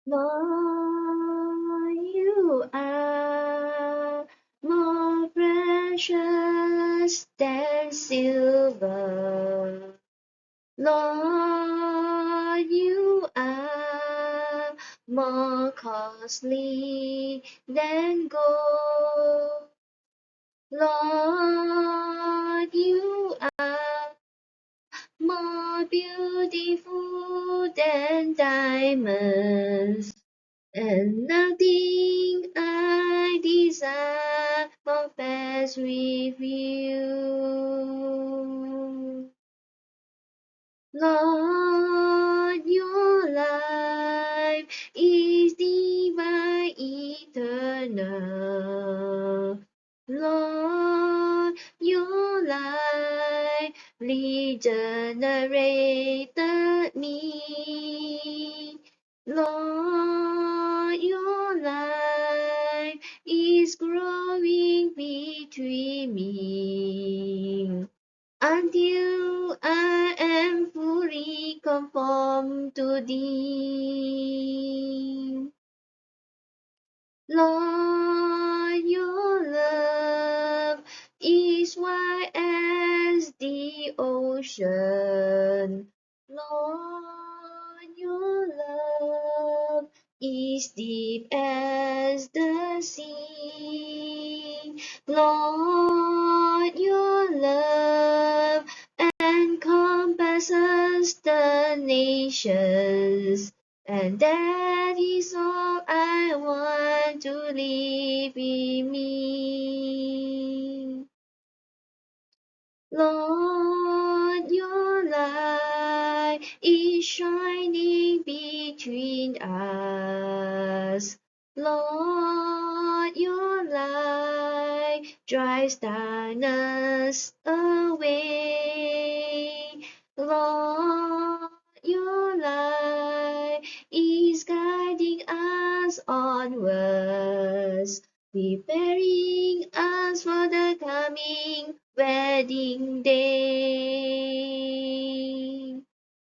Lord, you are more precious than silver. Lord, you are more costly than gold. Lord, you are more beautiful than diamonds, and nothing I desire compares with you. Lord, your life is divine, eternal. Lord, your life regenerated me. Lord, your life is growing between me until I am fully conformed to thee. Lord, your love is wide as the ocean. Lord, your love is deep as the sea. Lord, your love encompasses the nations. And that is all I want to live in me. Lord, your light is shining between us. Lord, your light drives darkness away. Lord, your light is guiding us onwards, preparing us for the coming wedding day.